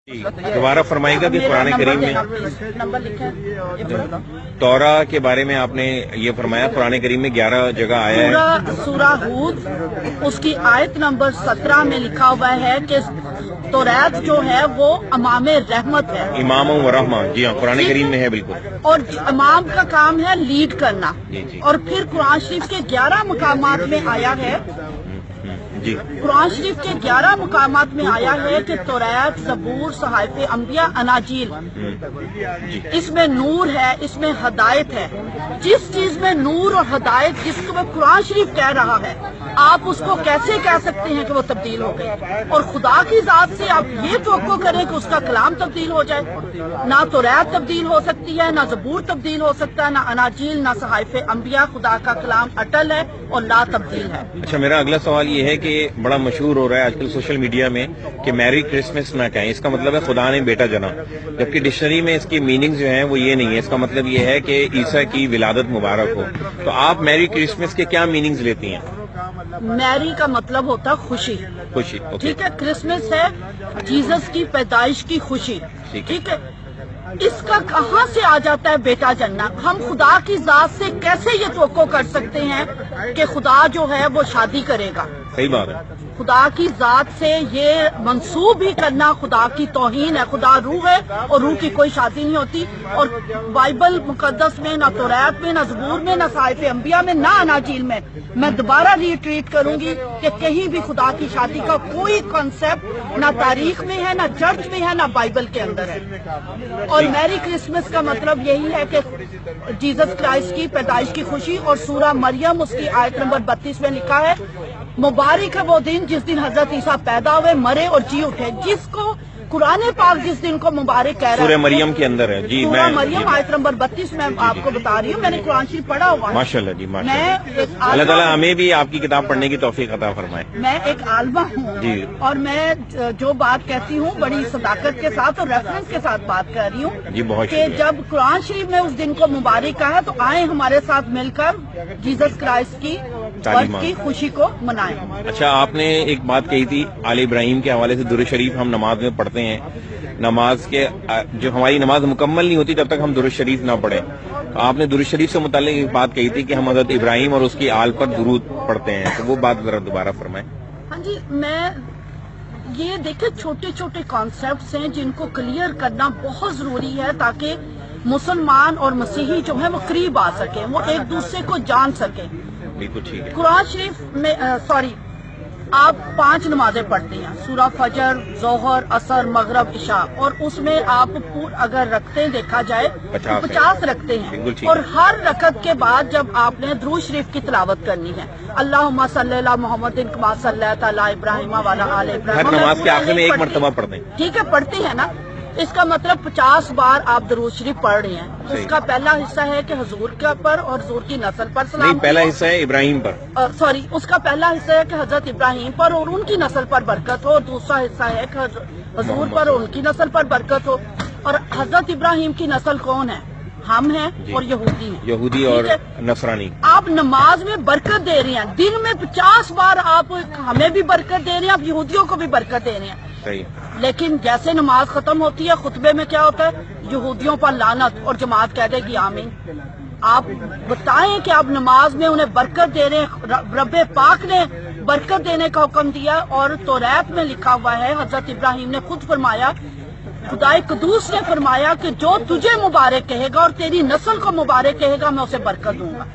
दोबारा फरमाएगा कि कुरान करीम में नंबर लिखा है तौरा के बारे में आपने ये फरमाया कुरान करीम में 11 जगह आया है। सूरा हूद उसकी आयत नंबर 17 में लिखा हुआ है कि तौरात जो है वो इमाम रहमत है, इमाम व रहमा। जी हाँ, कुरान करीम में है बिल्कुल। और इमाम का काम है लीड करना। जी। और फिर कुरान शरीफ के 11 मकामात में आया है, जी कुरान शरीफ के 11 मकामात में आया है कि तौरात, ज़बूर, सहाइफ़े अंबिया, अनाजील, जी इसमें नूर है, इसमें हदायत है। जिस चीज में नूर और हदायत जिसको वो कुरान शरीफ कह रहा है, आप उसको कैसे कह सकते हैं कि वो तब्दील हो गई? और खुदा की जात से आप ये तवक्को करें कि उसका कलाम तब्दील हो जाए? ना तौरात तब्दील हो सकती है, ना ज़बूर तब्दील हो सकता है, ना अनाजील, ना सहाइफ़े अंबिया। खुदा का कलाम अटल है और ला तब्दील है। अच्छा, मेरा अगला सवाल ये है कि बड़ा मशहूर हो रहा है आजकल सोशल मीडिया में कि मैरी क्रिसमस ना कहें, इसका मतलब है खुदा ने बेटा जना, जबकि डिक्शनरी में इसकी मीनिंग जो है वो ये नहीं है। इसका मतलब ये है कि ईसा की विलादत मुबारक हो। तो आप मैरी क्रिसमस के क्या मीनिंग्स लेती हैं? मैरी का मतलब होता है खुशी। खुशी, ओके। ठीक है, क्रिसमस है जीसस की पैदाइश की खुशी। ठीक है, इसका कहाँ से आ जाता है बेटा जन्ना? हम खुदा की जात से कैसे ये तवक्को कर सकते हैं कि खुदा जो है वो शादी करेगा? सही बात है। खुदा की जात से ये मंसूब ही करना खुदा की तौहीन है। खुदा रूह है और रूह की कोई शादी नहीं होती। और बाइबल मुकद्दस में, ना तौरात में, ना ज़बूर में, ना सहाइफ़े अंबिया में, ना अनाजील में, मैं दोबारा रिट्रीट करूंगी कि कहीं भी खुदा की शादी का कोई कॉन्सेप्ट ना तारीख में है, ना चर्च में है, ना बाइबल के अंदर है। और मैरी क्रिसमस का मतलब यही है कि जीसस क्राइस्ट की पैदाइश की खुशी। और सूरा मरियम उसकी आयत नंबर 32 में लिखा है, मुबारक है वो दिन जिस दिन हजरत ईसा पैदा हुए, मरे और जी उठे। जिसको कुरान पाक जिस दिन को मुबारक कह रहा है, सूरह मरियम के अंदर है। जी, सूरह मरियम आयत नंबर 32 में आपको बता रही हूँ। मैंने कुरान शरीफ पढ़ा हुआ है। माशाल्लाह जी, माशाल्लाह। मैं अल्लाह ताला हमें भी आपकी किताब पढ़ने की तौफीक अता फरमाए। मैं एक आलमा हूँ जी। और मैं जो बात कहती हूँ बड़ी सदाकत के साथ और रेफरेंस के साथ बात कर रही हूँ जी, बहुत कि जब कुरान शरीफ ने उस दिन को मुबारक कहा तो आए हमारे साथ मिलकर जीसस क्राइस्ट की बर्थ की खुशी को मनाएं। अच्छा, आपने एक बात कही थी आले इब्राहिम के हवाले से, दुरूद शरीफ हम नमाज में पढ़ते हैं, नमाज के जो हमारी नमाज मुकम्मल नहीं होती जब तक हम दुरूद शरीफ ना पढ़े। तो आपने दुरूद शरीफ से मुताल्लिक एक बात कही थी कि हम हज़रत इब्राहिम और उसकी आल पर दुरूद पढ़ते हैं, तो वो बात जरा दोबारा फरमाएं। हाँ जी, मैं ये देखे छोटे छोटे कॉन्सेप्ट्स हैं जिनको क्लियर करना बहुत जरूरी है ताकि मुसलमान और मसीही जो है वो करीब आ सके, वो एक दूसरे को जान सके। बिल्कुल ठीक है। कुरान शरीफ में आप 5 नमाजें पढ़ते हैं, सूरा फजर, जोहर, असर, मगरब, इशा, और उसमें आप अगर रखते हैं देखा जाए तो 50 रखते हैं। और हर रकत के बाद जब आपने दुरूद शरीफ की तिलावत करनी है, अल्लाहुम्मा सल्ली अला मुहम्मदिन कमा सल्लैता अला इब्राहीम व अला आले इब्राहीम, हर नमाज के आखिर में एक मरतबा पढ़ते हैं। ठीक है, पढ़ते हैं ना। इसका मतलब 50 बार आप दुरूद शरीफ पढ़ रहे हैं। उसका पहला हिस्सा है कि हुजूर के पर और हुजूर की नस्ल पर सलाम। नहीं, पहला हिस्सा है इब्राहिम पर। सॉरी, उसका पहला हिस्सा है कि हजरत इब्राहिम पर और उनकी नस्ल पर बरकत हो। दूसरा हिस्सा है कि हुजूर पर और उनकी नस्ल पर बरकत हो। और हजरत इब्राहिम की नस्ल कौन है? हम हैं और यहूदी हैं, यहूदी और नसरानी। आप नमाज में बरकत दे रहे हैं, दिन में 50 बार आप हमें भी बरकत दे रहे हैं, आप यहूदियों को भी बरकत दे रहे हैं। सही। लेकिन जैसे नमाज खत्म होती है, खुतबे में क्या होता है? यहूदियों पर लानत, और जमात कह देगी आमीन। आप बताएं कि आप नमाज में उन्हें बरकत दे रहे हैं। रब्बे पाक ने बरकत देने का हुक्म दिया और तौरात में लिखा हुआ है, हजरत इब्राहिम ने खुद फरमाया, खुदाए कदूस ने फरमाया कि जो तुझे मुबारक कहेगा और तेरी नस्ल को मुबारक कहेगा मैं उसे बरकत दूंगा।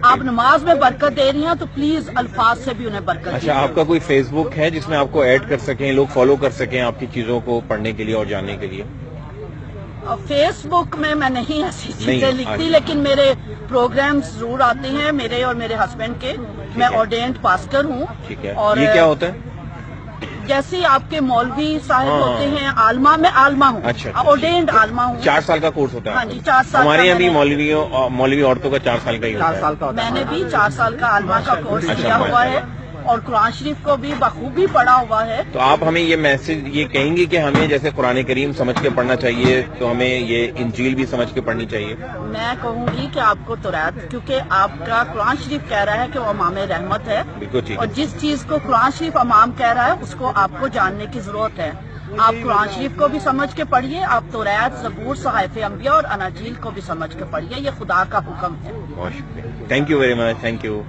आप नमाज में बरकत दे रही हैं तो प्लीज अल्फाज से भी उन्हें बरकत। अच्छा, आपका कोई फेसबुक है जिसमें आपको ऐड कर सकें, लोग फॉलो कर सकें आपकी चीजों को पढ़ने के लिए और जानने के लिए? फेसबुक में मैं नहीं ऐसी चीजें लिखती, लेकिन मेरे प्रोग्राम्स जरूर आते हैं, मेरे और मेरे हस्बैंड के। मैं ऑर्डेन्ड पास्टर हूँ। ठीक है। और ये क्या होता है? जैसे आपके मौलवी साहब होते हैं, आलमा, मैं आलमा हूँ। अच्छा, ऑर्डेन्ड आलमा हूँ। 4 साल का कोर्स होता है? हाँ जी, 4 साल। हमारे यहाँ भी मौलवी औरतों का 4 साल का ही होता है। मैंने भी 4 साल का आलमा का कोर्स किया हुआ है और कुरान शरीफ को भी बखूबी पढ़ा हुआ है। तो आप हमें ये मैसेज ये कहेंगे कि हमें जैसे कुरान करीम समझ के पढ़ना चाहिए तो हमें ये इंजील भी समझ के पढ़नी चाहिए? मैं कहूँगी कि आपको तौरात, क्योंकि आपका कुरान शरीफ कह रहा है कि वो इमाम रहमत है। बिल्कुल ठीक है। और जिस चीज को कुरान शरीफ इमाम कह रहा है उसको आपको जानने की जरूरत है। آپ قرآن شریف کو بھی سمجھ کے پڑھیے, آپ تورات, زبور, صحائف انبیاء اور اناجیل کو بھی سمجھ کے پڑھیے. یہ خدا کا حکم ہے. بہت شکریہ, thank you very much, thank you.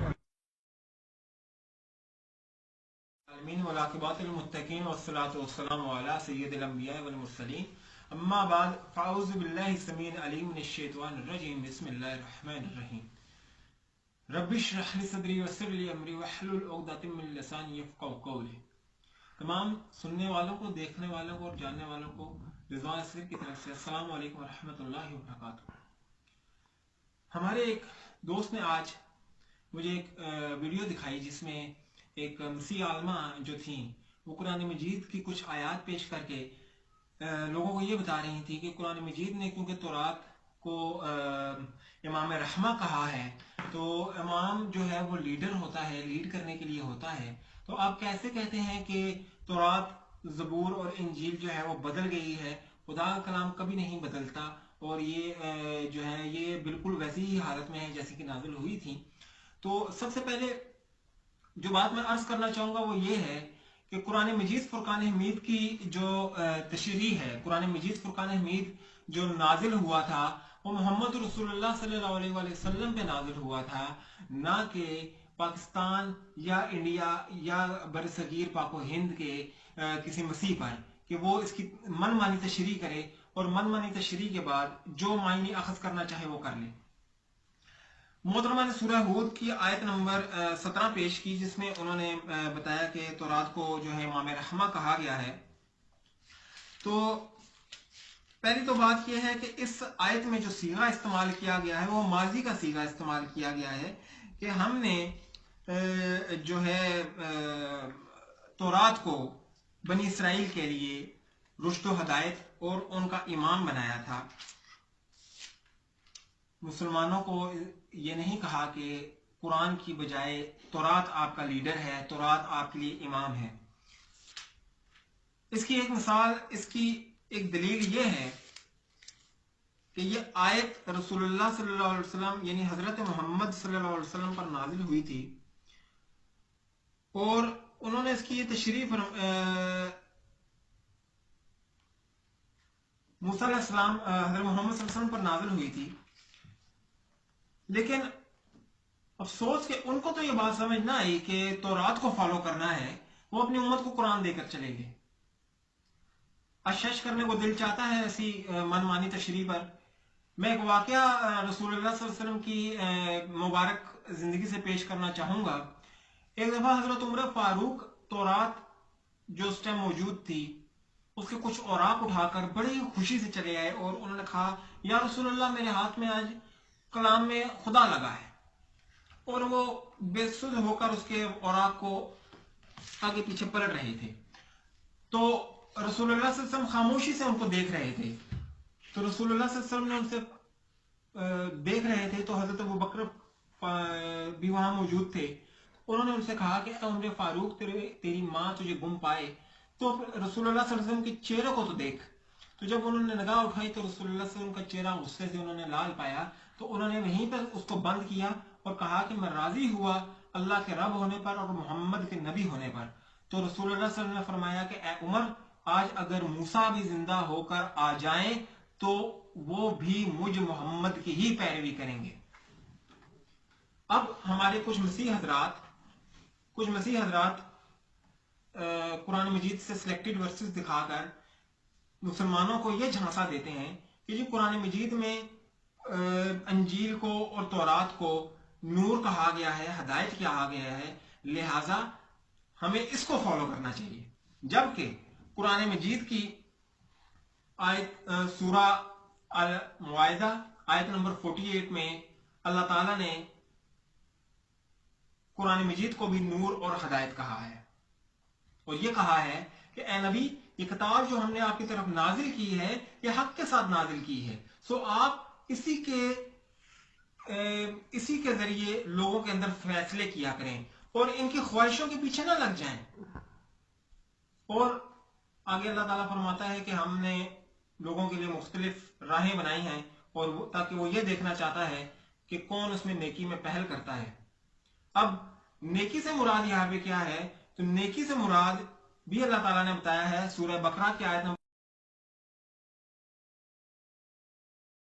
والعاقبات للمتقین والصلاة والسلام علی سید الانبیاء والمرسلین, اما بعد, فاعوذ باللہ السمیع العلیم من الشیطان الرجیم, بسم اللہ الرحمن الرحیم. رب اشرح لی صدری ویسر لی امری واحلل عقدۃ من لسانی یفقہوا قولی. تمام سننے والوں کو, دیکھنے والوں کو اور جاننے والوں کو رضوان اصغر کی طرف سے السلام علیکم ورحمۃ اللہ وبرکاتہ. ہمارے ایک دوست نے آج مجھے ایک ویڈیو دکھائی جس میں ایک مسیح عالمہ جو تھیں وہ قرآن مجید کی کچھ آیات پیش کر کے لوگوں کو یہ بتا رہی تھی کہ قرآن مجید نے کیونکہ تورات کو امام رحمہ کہا ہے, تو امام جو ہے وہ لیڈر ہوتا ہے, لیڈ کرنے کے لیے ہوتا ہے. تو آپ کیسے کہتے ہیں کہ تورات, زبور اور انجیل جو ہے وہ بدل گئی ہے؟ خدا کا کلام کبھی نہیں بدلتا, اور یہ جو ہے یہ بالکل ویسی ہی حالت میں ہے جیسی کہ نازل ہوئی تھی. تو سب سے پہلے جو بات میں عرض کرنا چاہوں گا وہ یہ ہے کہ قرآن مجید فرقان حمید کی جو تشریح ہے, قرآن مجید فرقان حمید جو نازل ہوا تھا وہ محمد رسول اللہ صلی اللہ علیہ وآلہ وسلم پہ نازل ہوا تھا, نہ کہ پاکستان یا انڈیا یا برصغیر پاک و ہند کے کسی مسیح پر, کہ وہ اس کی من مانی تشریح کرے اور من مانی تشریح کے بعد جو معنی اخذ کرنا چاہے وہ کر لے. محترمہ نے سورہ ہود کی آیت نمبر 17 پیش کی, جس میں انہوں نے بتایا کہ تورات کو جو ہے امام رحمہ کہا گیا ہے. تو پہلی تو بات یہ ہے کہ اس آیت میں جو صیغہ استعمال کیا گیا ہے وہ ماضی کا صیغہ استعمال کیا گیا ہے, کہ ہم نے جو ہے تورات کو بنی اسرائیل کے لیے رشد و ہدایت اور ان کا امام بنایا تھا. مسلمانوں کو یہ نہیں کہا کہ قرآن کی بجائے تورات آپ کا لیڈر ہے, تورات آپ کے لیے امام ہے. اس کی ایک مثال, اس کی ایک دلیل یہ ہے کہ یہ آیت رسول اللہ صلی اللہ علیہ وسلم یعنی حضرت محمد صلی اللہ علیہ وسلم پر نازل ہوئی تھی, اور انہوں نے اس کی یہ تشریح موسیٰ علیہ السلام حضرت محمد صلی اللہ علیہ وسلم پر نازل ہوئی تھی. لیکن افسوس کہ ان کو تو یہ بات سمجھ نہ آئی کہ تورات کو فالو کرنا ہے, وہ اپنی امت کو قرآن دے کر چلے گئے. اشش کرنے کو دل چاہتا ہے ایسی من مانی تشریح پر. میں ایک واقعہ رسول اللہ صلی اللہ علیہ وسلم کی مبارک زندگی سے پیش کرنا چاہوں گا. ایک دفعہ حضرت عمر فاروق تورات جو اس ٹائم موجود تھی اس کے کچھ اوراق اٹھا کر بڑی خوشی سے چلے آئے, اور انہوں نے کہا یا رسول اللہ میرے ہاتھ میں آج کلام میں خدا لگا ہے, اور وہ بے سود ہو کر اس کے اوراق کو آگے پیچھے پلٹ رہے تھے. تو رسول اللہ صلی اللہ علیہ وسلم خاموشی سے ان کو دیکھ رہے تھے. تو رسول اللہ صلی اللہ علیہ وسلم نے ان سے دیکھ رہے تھے, تو حضرت ابو بکر بھی وہاں موجود تھے. انہوں نے ان سے کہا کہ اے عمر فاروق, تیری ماں تجھے گم پائے تو رسول اللہ صلی اللہ علیہ وسلم کے چہرے کو تو دیکھ. تو جب انہوں نے نگاہ اٹھائی تو رسول اللہ صلی اللہ علیہ وسلم کا چہرہ غصے سے انہوں نے لال پایا. تو انہوں نے وہیں پر اس کو بند کیا اور کہا کہ میں راضی ہوا اللہ کے رب ہونے پر اور محمد کے نبی ہونے پر. تو رسول اللہ صلی اللہ علیہ وسلم نے فرمایا کہ اے عمر, آج اگر موسیٰ بھی زندہ ہو کر آ جائیں تو وہ بھی مجھ محمد کی ہی پیروی کریں گے. اب ہمارے کچھ مسیح حضرات قرآن مجید سے سلیکٹڈ ورسز دکھا کر مسلمانوں کو یہ جھانسا دیتے ہیں کہ جی قرآن مجید میں انجیل کو اور تورات کو نور کہا گیا ہے, ہدایت کہا گیا ہے, لہذا ہمیں اس کو فالو کرنا چاہیے. جبکہ قرآن مجید کی آیت سورہ المائدہ آیت نمبر 48 میں اللہ تعالیٰ نے قرآن مجید کو بھی نور اور ہدایت کہا ہے, اور یہ کہا ہے کہ اے نبی, یہ کتاب جو ہم نے آپ کی طرف نازل کی ہے یہ حق کے ساتھ نازل کی ہے, سو آپ اسی کے ذریعے لوگوں کے اندر فیصلے کیا کریں اور ان کی خواہشوں کے پیچھے نہ لگ جائیں. اور آگے اللہ تعالیٰ فرماتا ہے کہ ہم نے لوگوں کے لیے مختلف راہیں بنائی ہیں, اور تاکہ وہ یہ دیکھنا چاہتا ہے کہ کون اس میں نیکی میں پہل کرتا ہے. اب نیکی سے مراد یہاں پہ کیا ہے؟ تو نیکی سے مراد بھی اللہ تعالیٰ نے بتایا ہے سورہ بقرہ کی آیت نمبر